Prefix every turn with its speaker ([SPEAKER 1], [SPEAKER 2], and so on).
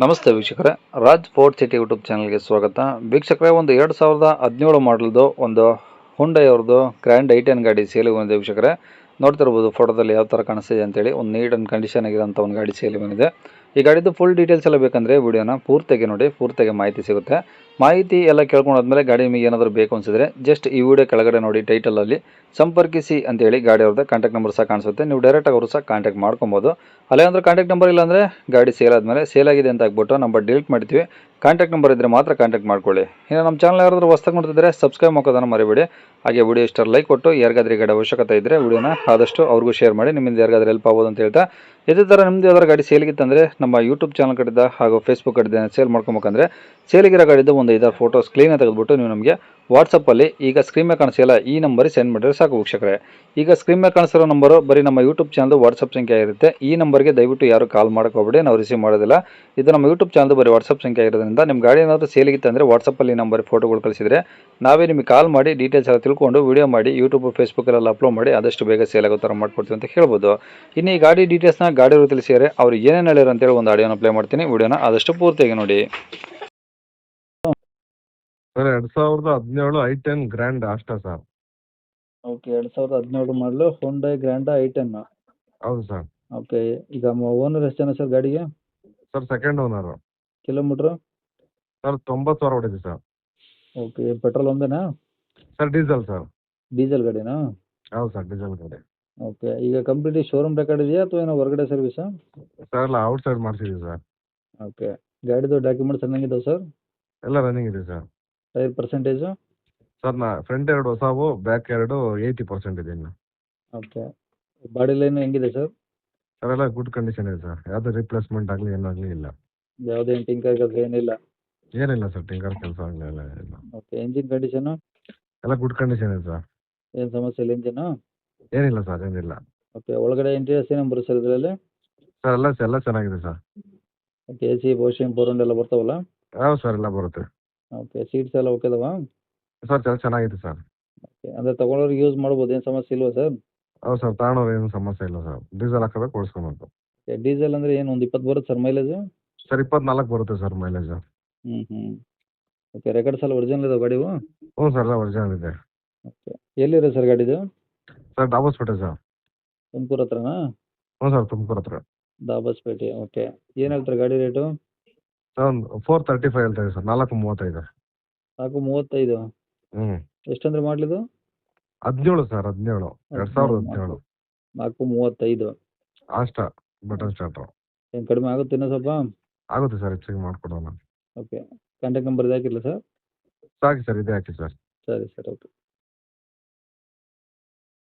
[SPEAKER 1] ನಮಸ್ತೆ ವೀಕ್ಷಕರೇ, Raj fort city YouTube ಚಾನಲ್ಗೆ ಸ್ವಾಗತ. ವೀಕ್ಷಕರೇ, ಒಂದು 2017 ಮಾಡಲ್ದು ಒಂದು ಹುಂಡೈ ಅವ್ರದ್ದು ಗ್ರ್ಯಾಂಡ್ ಐ10 ಗಾಡಿ ಸೇಲಿಗೆ ಬಂದಿದೆ ವೀಕ್ಷಕರೇ. ನೋಡ್ತಿರ್ಬೋದು ಫೋಟೋದಲ್ಲಿ ಯಾವ ಥರ ಕಾಣಿಸ್ತಿದೆ ಅಂತೇಳಿ. ಒಂದು ನೀಟ್ ಆ್ಯಂಡ್ ಕಂಡೀಷನ್ ಆಗಿರೋಂಥ ಒಂದು ಗಾಡಿ ಸೇಲಿಗೆ ಬಂದಿದೆ. ಈ ಗಾಡಿದು ಫುಲ್ ಡೀಟೇಲ್ಸ್ ಎಲ್ಲ ಬೇಕಂದರೆ ವಿಡಿಯೋನ ಪೂರ್ತಿಯಾಗಿ ನೋಡಿ, ಪೂರ್ತಿಯಾಗಿ ಮಾಹಿತಿ ಸಿಗುತ್ತೆ. ಮಾಹಿತಿ ಎಲ್ಲ ಕೇಳ್ಕೊಂಡಾದ್ಮೇಲೆ ಗಾಡಿ ನಿಮಗೆ ಏನಾದರೂ ಬೇಕು ಅನಿಸಿದ್ರೆ ಜಸ್ಟ್ ಈ ವಿಡಿಯೋ ಕೆಳಗಡೆ ನೋಡಿ ಟೈಟಲಲ್ಲಿ ಸಂಪರ್ಕಿಸಿ ಅಂತೇಳಿ ಗಾಡಿ ಅವ್ರದ್ದು ಕಾಂಟ್ಯಾಕ್ಟ್ ನಂಬರ್ ಸಹ ಕಾಣಿಸುತ್ತೆ. ನೀವು ಡೈರೆಕ್ಟಾಗಿ ಅವರು ಸಹ ಕಾಂಟ್ಯಾಕ್ಟ್ ಮಾಡ್ಕೊಬೋದು. ಅಲ್ಲೇ ಅಂದ್ರೆ ಕಾಂಟ್ಯಾಕ್ಟ್ ನಂಬರ್ ಇಲ್ಲ ಅಂದರೆ ಗಾಡಿ ಸೇಲ್ ಆದಮೇಲೆ ಸೇಲ್ ಆಗಿದೆ ಅಂತ ಆಗ್ಬಿಟ್ಟು ನಂಬರ್ ಡಿಲೀಟ್ ಮಾಡ್ತೀವಿ. ಕಾಂಟ್ಯಾಕ್ಟ್ ನಂಬರ್ ಇದ್ದರೆ ಮಾತ್ರ ಕಾಂಟ್ಯಾಕ್ಟ್ ಮಾಡ್ಕೊಳ್ಳಿ. ಇನ್ನು ನಮ್ಮ ಚಾನಲ್ ಯಾರಾದರೂ ಹೊಸ್ದಾಗಿ ನೋಡ್ತಿದ್ರೆ ಸಬ್ಸ್ಕ್ರೈಬ್ ಮಾಡೋದನ್ನು ಮರಿಬೇಡಿ. ಹಾಗೆ ವಿಡಿಯೋ ಇಷ್ಟ ಲೈಕ್ ಕೊಟ್ಟು ಯಾರಿಗಾದ್ರೂ ಗಾಡಿ ಅವಶ್ಯಕತೆ ಇದ್ದರೆ ವಿಡಿಯೋನ ಆದಷ್ಟು ಅವ್ರಿಗೂ ಶೇರ್ ಮಾಡಿ, ನಿಮ್ಮಿಂದ ಯಾರಿಗಾದ್ರೂ ಹೆಲ್ಪ್ ಆಗೋದು ಅಂತ ಹೇಳ್ತಾ, ಇದೇ ಥರ ನಿಮ್ಮದು ಯಾವ್ದಾದ್ರು ಗಾಡಿ ಸೇಲಿಗಿತ್ತಂದರೆ ನಮ್ಮ ಯೂಟ್ಯೂಬ್ ಚಾನಲ್ ಕಡೆದ ಹಾಗೂ ಫೇಸ್ಬುಕ್ ಕಡೆದ ಸೇಲ್ ಮಾಡ್ಕೊಬೇಕಂದ್ರೆ ಸೇಲಿಗಿರೋ ಗಾಡಿದ್ದು ಒಂದು 5 ಫೋಟೋಸ್ ಕ್ಲೀನಾಗಿ ತೆಗೆದುಬಿಟ್ಟು ನೀವು ನಮಗೆ ವಾಟ್ಸಪ್ಪಲ್ಲಿ ಈಗ ಸ್ಕ್ರೀನ್ ಮೇಲೆ ಕಾಣಿಸಿಲ್ಲ ಈ ನಂಬರಿಗೆ ಸೆಂಡ್ ಮಾಡಿದ್ರೆ ಸಾಕು ವೀಕ್ಷಕರೇ. ಈಗ ಸ್ಕ್ರೀನ್ ಮೇಲೆ ಕಾಣಿಸಿರೋ ನಂಬರು ಬರೀ ನಮ್ಮ ಯೂಟ್ಯೂಬ್ ಚಾನಲ್ದು ವಾಟ್ಸಪ್ ಸಂಖ್ಯೆ ಇರುತ್ತೆ. ಈ ನಂಬರ್ಗೆ ದಯವಿಟ್ಟು ಯಾರು ಕಾಲ್ ಹೋಗಬೇಡಿ, ನಾವು ರಿಸೀವ್ ಮಾಡೋದಿಲ್ಲ. ಇದು ನಮ್ಮ ಯೂಟ್ಯೂಬ್ ಚಾನಲ್ದು ಬರೀ ವಾಟ್ಸಪ್ ಸಂಖ್ಯೆ ಇರೋದ್ರಿಂದ ನಿಮ್ಮ ಗಾಡಿ ಏನಾದರೂ ಸೇಲಿಗಿತ್ತು ಅಂದರೆ ವಾಟ್ಸಪ್ಪಲ್ಲಿ ನಂಬರ್ ಫೋಟೋಗಳು ಕಳಿಸಿದರೆ ನಾವೇ ನಿಮಗೆ ಕಾಲ್ ಮಾಡಿ ಡೀಟೇಲ್ಸ್ ಎಲ್ಲ ತಿಳ್ಕೊಂಡು ವಿಡಿಯೋ ಮಾಡಿ ಯೂಟ್ಯೂಬ್ ಫೇಸ್ಬುಕ್ಕಲ್ಲೆಲ್ಲ ಅಪ್ಲೋಡ್ ಮಾಡಿ ಆದಷ್ಟು ಬೇಗ ಸೇಲ್ ಆಗೋ ಥರ ಮಾಡ್ಕೊಡ್ತೀವಿ ಅಂತ ಹೇಳ್ಬೋದು. ಇನ್ನು ಈ ಗಾಡಿ ಡೀಟೇಲ್ಸ್ನ ಗಾಡಿಯವರು ತಿಳಿಸಿದರೆ ಅವ್ರು ಏನೇನು ಹೇಳಿದ್ರು ಅಂತೇಳಿ ಒಂದು ಆಡಿಯೋನ ಪ್ಲೇ ಮಾಡ್ತೀನಿ. ವಿಡಿಯೋನ ಆದಷ್ಟು ಪೂರ್ತಿಯಾಗಿ ನೋಡಿ.
[SPEAKER 2] ಸರ್ 2017 ಐ10 ಗ್ರ್ಯಾಂಡ್ ಆಸ್ಟಾ ಸರ್.
[SPEAKER 1] ಓಕೆ, 2017 ಮಾಡಲು ಹೊಂಡೈ ಗ್ರ್ಯಾಂಡಾ ಐ10.
[SPEAKER 2] ಹೌದು ಸರ್.
[SPEAKER 1] ಓಕೆ, ಈಗ ಓನರ್ ಎಷ್ಟು ಜನ ಸರ್ ಗಾಡಿಗೆ?
[SPEAKER 2] Sir second owner.
[SPEAKER 1] Kilometre?
[SPEAKER 2] Sir 90,000 ಹೊಡಿದೆ ಸರ್.
[SPEAKER 1] ಓಕೆ, ಪೆಟ್ರೋಲ್ ಒಂದೇನಾ?
[SPEAKER 2] Sir diesel sir.
[SPEAKER 1] ಡೀಸೆಲ್ ಗಾಡಿನಾ?
[SPEAKER 2] ಹೌದು ಸರ್, ಡೀಸೆಲ್ ಗಾಡಿ.
[SPEAKER 1] ಓಕೆ, ಈಗ ಕಂಪ್ಲೀಟ್ ಶೋರೂಮ್ ರೆಕಾರ್ಡ್ ಇದೆಯಾ ಅಥವಾ ಏನೋ ಹೊರಗಡೆ ಸರ್ವಿಸಾ?
[SPEAKER 2] ಸರ್ ಎಲ್ಲ ಔಟ್ ಸೈಡ್ ಮಾಡಿಸಿದ್ದೀವಿ ಸರ್.
[SPEAKER 1] ಓಕೆ, ಗಾಡಿದು ಡಾಕ್ಯುಮೆಂಟ್ಸ್ ಚೆನ್ನಾಗಿದ್ದಾವೆ ಸರ್?
[SPEAKER 2] ಎಲ್ಲ ರನ್ನಿಂಗ್ ಇದೆ sir.
[SPEAKER 1] Tyre percentage?
[SPEAKER 2] Sir front 2 ಹೊಸವು, ಬ್ಯಾಕ್ 2 80% ಇದೆ ಇನ್ನು.
[SPEAKER 1] ಓಕೆ, ಬಾಡಿ ಲೈನ್ ಹೆಂಗಿದೆ ಸರ್?
[SPEAKER 2] ಸರ್ ಎಲ್ಲ ಗುಡ್ ಕಂಡೀಷನ್ ಇದೆ ಸರ್. ಯಾವುದೇ ರಿಪ್ಲೇಸ್ಮೆಂಟ್ ಆಗಲಿ ಏನಾಗಲಿ ಇಲ್ಲ.
[SPEAKER 1] ಯಾವುದೇ ಟಿಂಕರ್ ಕೆಲಸ ಏನಿಲ್ಲ?
[SPEAKER 2] ಏನಿಲ್ಲ ಸರ್, ಟಿಂಕರ್ ಕೆಲಸ ಆಗಲಿ ಎಲ್ಲ ಇಲ್ಲ.
[SPEAKER 1] Okay, engine condition?
[SPEAKER 2] ಎಲ್ಲ ಗುಡ್ ಕಂಡೀಷನ್ ಇದೆ ಸರ್.
[SPEAKER 1] ಏನು ಸಮಸ್ಯೆ ಇಲ್ಲ ಇಂಜಿನು?
[SPEAKER 2] ಏನಿಲ್ಲ ಸರ್, ಏನಿಲ್ಲ.
[SPEAKER 1] ಓಕೆ, ಒಳಗಡೆ ಇಂಟೀರಿಯರ್ಸ್ ಏನೇನು ಬರುತ್ತೆ ಸರ್ ಇದರಲ್ಲಿ?
[SPEAKER 2] ಸರ್ ಎಲ್ಲ ಚೆನ್ನಾಗಿದೆ sir.
[SPEAKER 1] Okay, A C washing power ಎಲ್ಲ ಬರ್ತಾವಲ್ಲ?
[SPEAKER 2] ಹೌದು ಸರ್, ಎಲ್ಲ ಬರುತ್ತೆ.
[SPEAKER 1] ಓಕೆ, ಸೀಟ್ಸ್ ಎಲ್ಲ ಓಕೆ ಅದಾವಾ?
[SPEAKER 2] ಸರ್ ಚೆನ್ನಾಗಿದೆ ಸರ್.
[SPEAKER 1] ಓಕೆ, ಅಂದರೆ ತೊಗೊಳೋರಿಗೆ ಯೂಸ್ ಮಾಡ್ಬೋದು, ಏನು ಸಮಸ್ಯೆ ಇಲ್ವಾ ಸರ್?
[SPEAKER 2] ಹೌದು ಸರ್, ತಗೊಂಡವ್ರು ಏನು ಸಮಸ್ಯೆ ಇಲ್ಲ ಸರ್. ಡೀಸೆಲ್ ಹಾಕೋಬೇಕು, ಓಡಿಸ್ಕೊಬೇಕು.
[SPEAKER 1] ಓಕೆ, ಡೀಸೆಲ್ ಅಂದರೆ ಏನು ಒಂದು 20 ಬರುತ್ತೆ ಸರ್ ಮೈಲೇಜು?
[SPEAKER 2] ಸರ್ 24 ಬರುತ್ತೆ ಸರ್ ಮೈಲೇಜ್.
[SPEAKER 1] ಹ್ಞೂ. ಓಕೆ, ರೆಕಾರ್ಡ್ಸ್ ಎಲ್ಲ ಒರಿಜಿನಲ್ ಇದಾವೆ ಗಾಡಿವು?
[SPEAKER 2] ಹ್ಞೂ ಸರ್, ಎಲ್ಲ ಒರಿಜಿನಲ್ ಇದೆ.
[SPEAKER 1] ಓಕೆ, ಎಲ್ಲಿದೆ ಸರ್ ಗಾಡಿದು?
[SPEAKER 2] Sir Dobbaspet sir.
[SPEAKER 1] ತುಮಕೂರು ಹತ್ರನಾ?
[SPEAKER 2] ಹ್ಞೂ ಸರ್, ತುಮಕೂರು ಹತ್ರ.
[SPEAKER 1] ದಾಬಸ್ಪೇಟೆ. ಓಕೆ, ಏನು ಹೇಳ್ತಾರೆ ಗಾಡಿ ರೇಟು?
[SPEAKER 2] ಸರ್ ಒಂದು 435 ಹೇಳ್ತಾ ಇದೆ ಸರ್. 435.
[SPEAKER 1] 435?
[SPEAKER 2] ಹ್ಞೂ.
[SPEAKER 1] ಎಷ್ಟಂದ್ರೆ ಮಾಡಲಿದು?
[SPEAKER 2] 17 ಸರ್, 17 2017.
[SPEAKER 1] 435.
[SPEAKER 2] Asta button start.
[SPEAKER 1] ಏನು ಕಡಿಮೆ ಆಗುತ್ತೆ ಇನ್ನೂ ಸ್ವಲ್ಪ?
[SPEAKER 2] ಆಗುತ್ತೆ ಸರ್, ಹೆಚ್ಚಿಗೆ ಮಾಡಿಕೊಡೋಣ.
[SPEAKER 1] ಓಕೆ, ಕಾಂಟ್ಯಾಕ್ಟ್ ನಂಬರ್ ಇದು ಹಾಕಿಲ್ಲ ಸರ್?
[SPEAKER 2] ಸಾಕು ಸರ್, ಇದೇ ಹಾಕಿ ಸರ್.
[SPEAKER 1] ಸರಿ ಸರ್, ಓಕೆ.